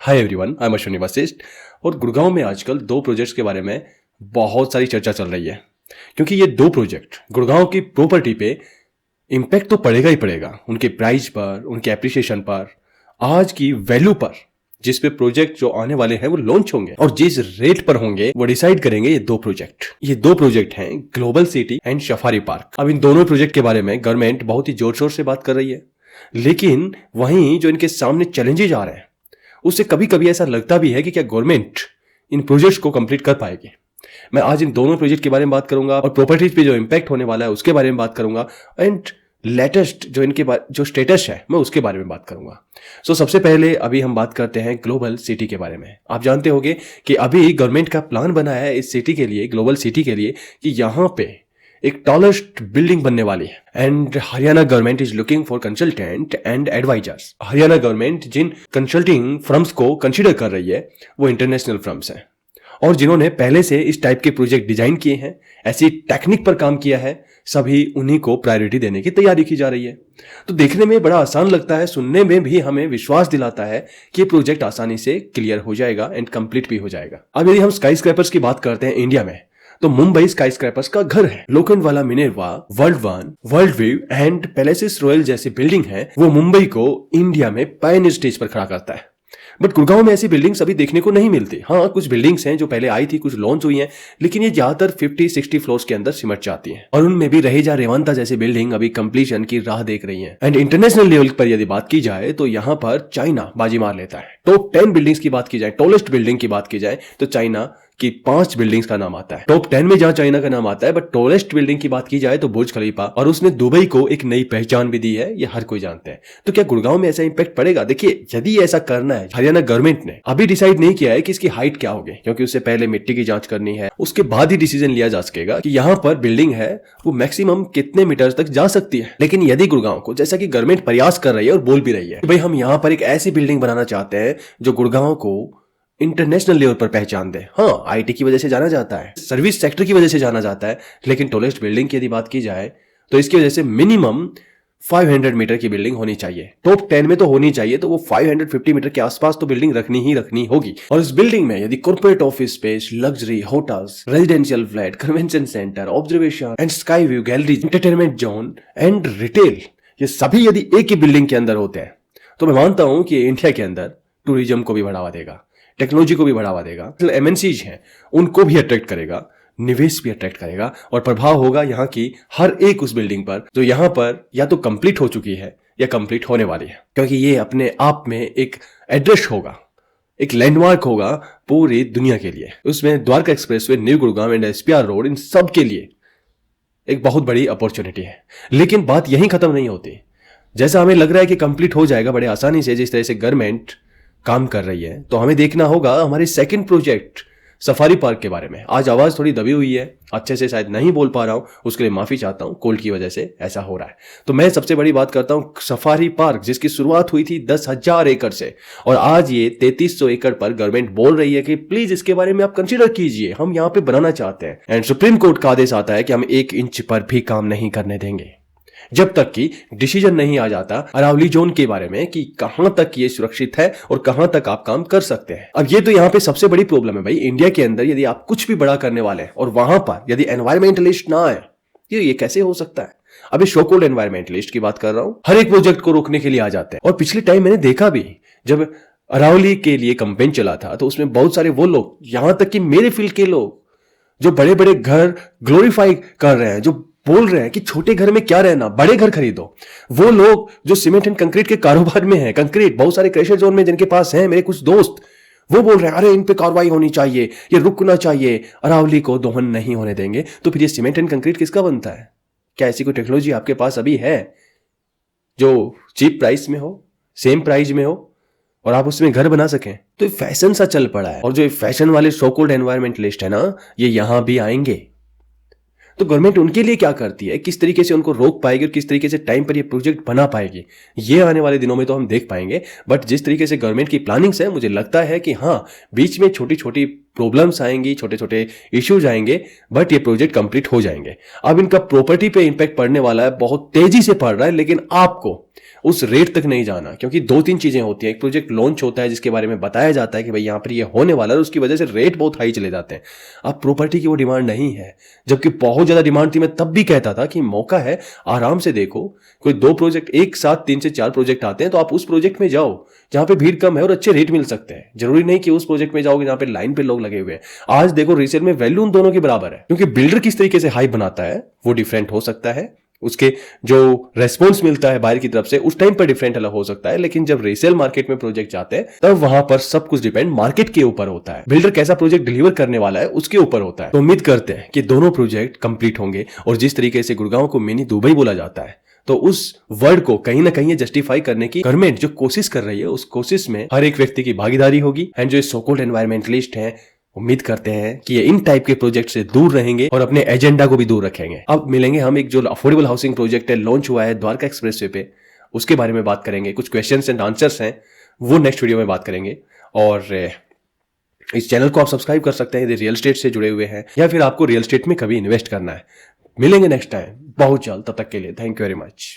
Hi everyone, I am Ashwini Vashishtha. और गुड़गांव में आजकल दो प्रोजेक्ट्स के बारे में बहुत सारी चर्चा चल रही है, क्योंकि ये दो प्रोजेक्ट गुड़गांव की प्रॉपर्टी पे इम्पैक्ट तो पड़ेगा ही पड़ेगा, उनके प्राइस पर, उनके एप्रिसिएशन पर, आज की वैल्यू पर। जिस पे प्रोजेक्ट जो आने वाले हैं वो लॉन्च होंगे और जिस रेट पर होंगे वो डिसाइड करेंगे ये दो प्रोजेक्ट हैं global city and safari park. अब इन दोनों प्रोजेक्ट के बारे में गवर्नमेंट बहुत ही जोर शोर से बात कर रही है, लेकिन वहीं जो इनके सामने चैलेंजेस आ रहे हैं उससे कभी कभी ऐसा लगता भी है कि क्या गवर्नमेंट इन प्रोजेक्ट्स को कंप्लीट कर पाएगी। मैं आज इन दोनों प्रोजेक्ट के बारे में बात करूंगा और प्रॉपर्टीज पे जो इम्पैक्ट होने वाला है उसके बारे में बात करूंगा, एंड लेटेस्ट जो इनके जो स्टेटस है मैं उसके बारे में बात करूंगा। सबसे पहले अभी हम बात करते हैं ग्लोबल सिटी के बारे में। आप जानते होंगे कि अभी गवर्नमेंट का प्लान बना है इस सिटी के लिए, ग्लोबल सिटी के लिए, कि यहां पे एक टॉलेस्ट बिल्डिंग बनने वाली है। And Haryana government is looking for consultant and advisers. Haryana government जिन कंसल्टिंग फर्म्स को कंसीडर कर रही है वो इंटरनेशनल फर्म्स हैं, और जिन्होंने पहले से इस टाइप के प्रोजेक्ट डिजाइन किए हैं, ऐसी टेक्निक पर काम किया है, सभी उन्हीं को प्रायोरिटी देने की तैयारी की जा रही है। तो देखने में बड़ा आसान लगता है, सुनने में भी हमें विश्वास दिलाता है कि ये प्रोजेक्ट आसानी से क्लियर हो जाएगा एंड कंप्लीट भी हो जाएगा। अब यदि हम स्काई स्क्रैपर्स की बात करते हैं इंडिया में, तो मुंबई स्काई स्क्रैपर्स का घर है। Lokhandwala Minerva, World One, World View and Palaces Royal जैसी बिल्डिंग है, वो मुंबई को इंडिया में पायनियर स्टेज पर खड़ा करता है। बट गुड़गांव में ऐसी बिल्डिंग्स अभी देखने को नहीं मिलती। हाँ, कुछ बिल्डिंग्स हैं जो पहले आई थी, कुछ लॉन्च हुई हैं, लेकिन ये ज्यादातर 50-60 फ्लोर्स के अंदर सिमट जाती हैं, और उनमें भी रहेजा रेवंता जैसी बिल्डिंग अभी कंप्लीशन की राह देख रही है। एंड इंटरनेशनल लेवल पर यदि बात की जाए तो यहाँ पर चाइना बाजी मार लेता है। टॉप 10 बिल्डिंग्स की बात की जाए, टॉलेस्ट बिल्डिंग की बात की जाए, तो चाइना कि 5 बिल्डिंग्स का नाम आता है। टॉप 10 में जहां चाइना का नाम आता है, बट टॉलेस्ट बिल्डिंग की बात की जाए तो बुर्ज खलीफा, और उसने दुबई को एक नई पहचान भी दी है, ये हर कोई जानते हैं। तो क्या गुड़गांव में ऐसा इंपैक्ट पड़ेगा? देखिए, यदि ऐसा करना है, हरियाणा गवर्नमेंट ने अभी डिसाइड नहीं किया है कि इसकी हाइट क्या होगी, क्योंकि उससे पहले मिट्टी की जांच करनी है, उसके बाद ही डिसीजन लिया जा सकेगा कि यहां पर बिल्डिंग है वो मैक्सिमम कितने मीटर तक जा सकती है। लेकिन यदि गुड़गांव को, जैसा कि गवर्नमेंट प्रयास कर रही है और बोल भी रही है, भाई हम यहां पर एक ऐसी बिल्डिंग बनाना चाहते हैं जो गुड़गांव को इंटरनेशनल लेवल पर पहचान दे। हाँ, आईटी की वजह से जाना जाता है, सर्विस सेक्टर की वजह से जाना जाता है, लेकिन टॉलेस्ट बिल्डिंग की यदि बात की जाए तो इसकी वजह से मिनिमम 500 मीटर की बिल्डिंग होनी चाहिए। टॉप 10 में तो होनी चाहिए, तो वो 550 मीटर के आसपास तो बिल्डिंग रखनी होगी। और इस बिल्डिंग में यदि corporate office space, luxury hotels, residential flat, convention centre, observation and sky view gallery, entertainment zone and retail, ये सभी यदि एक ही बिल्डिंग के अंदर होते हैं तो मैं मानता हूं कि इंडिया के अंदर टूरिज्म को भी बढ़ावा देगा, टेक्नोलॉजी को भी बढ़ावा देगा, एमएनसीज हैं उनको भी अट्रैक्ट करेगा, निवेश भी अट्रैक्ट करेगा, और प्रभाव होगा यहाँ की हर एक उस बिल्डिंग पर जो यहाँ पर या तो कंप्लीट हो चुकी है या कंप्लीट होने वाली है, क्योंकि ये अपने आप में एक एड्रेस होगा, एक लैंडमार्क होगा पूरी दुनिया के लिए। उसमें Dwarka expressway, New Gurgaon and SPR road, इन सब के लिए एक बहुत बड़ी अपॉर्चुनिटी है। लेकिन बात यहीं खत्म नहीं होती। जैसा हमें लग रहा है कि कंप्लीट हो जाएगा बड़े आसानी से, जिस तरह से गवर्नमेंट काम कर रही है, तो हमें देखना होगा हमारे सेकंड प्रोजेक्ट सफारी पार्क के बारे में। आज आवाज थोड़ी दबी हुई है, अच्छे से शायद नहीं बोल पा रहा हूं, उसके लिए माफी चाहता हूं, कोल्ड की वजह से ऐसा हो रहा है। तो मैं सबसे बड़ी बात करता हूं सफारी पार्क, जिसकी शुरुआत हुई थी 10,000 एकड़ से, और आज ये 3300 एकड़ पर गवर्नमेंट बोल रही है कि प्लीज इसके बारे में आप कंसीडर कीजिए, हम यहां पे बनाना चाहते हैं। एंड सुप्रीम कोर्ट का आदेश आता है कि हम 1 इंच पर भी काम नहीं करने देंगे जब तक कि डिसीजन नहीं आ जाता अरावली जोन के बारे में कि कहां तक ये सुरक्षित है और कहां तक आप काम कर सकते हैं। अब ये तो यहां पे सबसे बड़ी प्रॉब्लम है भाई, इंडिया के अंदर यदि आप कुछ भी बड़ा करने वाले हैं और वहां पर यदि एनवायरमेंटलिस्ट ना आए, ये कैसे हो सकता है? अभी शोकोल्ड एनवायरमेंटलिस्ट की बात कर रहा हूं, हर एक प्रोजेक्ट को रोकने के लिए आ जाते हैं। और पिछले टाइम मैंने देखा भी, जब अरावली के लिए कंपेन चला था तो उसमें बहुत सारे वो लोग, यहां तक कि मेरे फील्ड के लोग, जो बड़े बड़े घर ग्लोरीफाई कर रहे हैं, जो बोल रहे हैं कि छोटे घर में क्या रहना, बड़े घर खरीदो, वो लोग जो सीमेंट एंड कंक्रीट के कारोबार में है, कंक्रीट बहुत सारे क्रेशर जोन में जिनके पास है, मेरे कुछ दोस्त, वो बोल रहे हैं अरे इन पे कार्रवाई होनी चाहिए, ये रुकना चाहिए, अरावली को दोहन नहीं होने देंगे। तो फिर ये सीमेंट एंड कंक्रीट किसका बनता है? क्या ऐसी कोई टेक्नोलॉजी आपके पास अभी है जो चीप प्राइस में हो, सेम प्राइस में हो, और आप उसमें घर बना सकें? तो फैशन सा चल पड़ा है, और जो फैशन वाले सो कॉल्ड एनवायरमेंटलिस्ट है ना, ये यहां भी आएंगे। तो गवर्नमेंट उनके लिए क्या करती है, किस तरीके से उनको रोक पाएगी और किस तरीके से टाइम पर ये प्रोजेक्ट बना पाएगी, ये आने वाले दिनों में तो हम देख पाएंगे। बट जिस तरीके से गवर्नमेंट की प्लानिंग्स है, मुझे लगता है कि हाँ, बीच में छोटी छोटी प्रॉब्लम्स आएंगी, छोटे छोटे इश्यूज आएंगे, बट ये प्रोजेक्ट कंप्लीट हो जाएंगे। अब इनका प्रॉपर्टी पे इंपैक्ट पड़ने वाला है, बहुत तेजी से पड़ रहा है, लेकिन आपको उस रेट तक नहीं जाना, क्योंकि 2-3 चीजें होती हैं। एक प्रोजेक्ट लॉन्च होता है जिसके बारे में बताया जाता है कि भाई यहाँ पर ये होने वाला है, उसकी वजह से रेट बहुत हाई चले जाते हैं। अब प्रॉपर्टी की वो डिमांड नहीं है, जबकि बहुत ज्यादा डिमांड थी। मैं तब भी कहता था कि मौका है, आराम से देखो, कोई 2 प्रोजेक्ट एक साथ 3 से 4 प्रोजेक्ट आते हैं तो आप उस प्रोजेक्ट में जाओ जहां पे भीड़ कम है और अच्छे रेट मिल सकते हैं। जरूरी नहीं कि उस प्रोजेक्ट में जाओगे जहां पे लाइन पे लोग लगे हुए हैं। आज देखो रीसेल में वैल्यू उन दोनों के बराबर है, क्योंकि बिल्डर किस तरीके से हाइप बनाता है वो डिफरेंट हो सकता है, उसके जो रेस्पॉन्स मिलता है बायर की तरफ से उस टाइम पर डिफरेंट अलग हो सकता है। लेकिन जब रीसेल मार्केट में प्रोजेक्ट जाते हैं तब वहां पर सब कुछ डिपेंड मार्केट के ऊपर होता है, बिल्डर कैसा प्रोजेक्ट डिलीवर करने वाला है उसके ऊपर होता है। तो उम्मीद करते हैं कि दोनों प्रोजेक्ट कंप्लीट होंगे, और जिस तरीके से गुड़गांव को मिनी दुबई बोला जाता है, तो उस वर्ड को कहीं ना कहीं जस्टिफाई करने की गवर्नमेंट जो कोशिश कर रही है, उस कोशिश में हर एक व्यक्ति की भागीदारी होगी। एंड जो सो कॉल्ड एनवायरमेंटलिस्ट हैं, उम्मीद करते हैं कि ये इन टाइप के प्रोजेक्ट से दूर रहेंगे और अपने एजेंडा को भी दूर रखेंगे। अब मिलेंगे हम एक जो अफोर्डेबल हाउसिंग प्रोजेक्ट है, लॉन्च हुआ है द्वारका एक्सप्रेसवे पे, उसके बारे में बात करेंगे। कुछ क्वेश्चंस एंड आंसर्स हैं, वो नेक्स्ट वीडियो में बात करेंगे। और इस चैनल को आप सब्सक्राइब कर सकते हैं यदि रियल एस्टेट से जुड़े हुए हैं, या फिर आपको रियल एस्टेट में कभी इन्वेस्ट करना है। मिलेंगे नेक्स्ट टाइम बहुत जल्द, तब तक के लिए थैंक यू वेरी मच।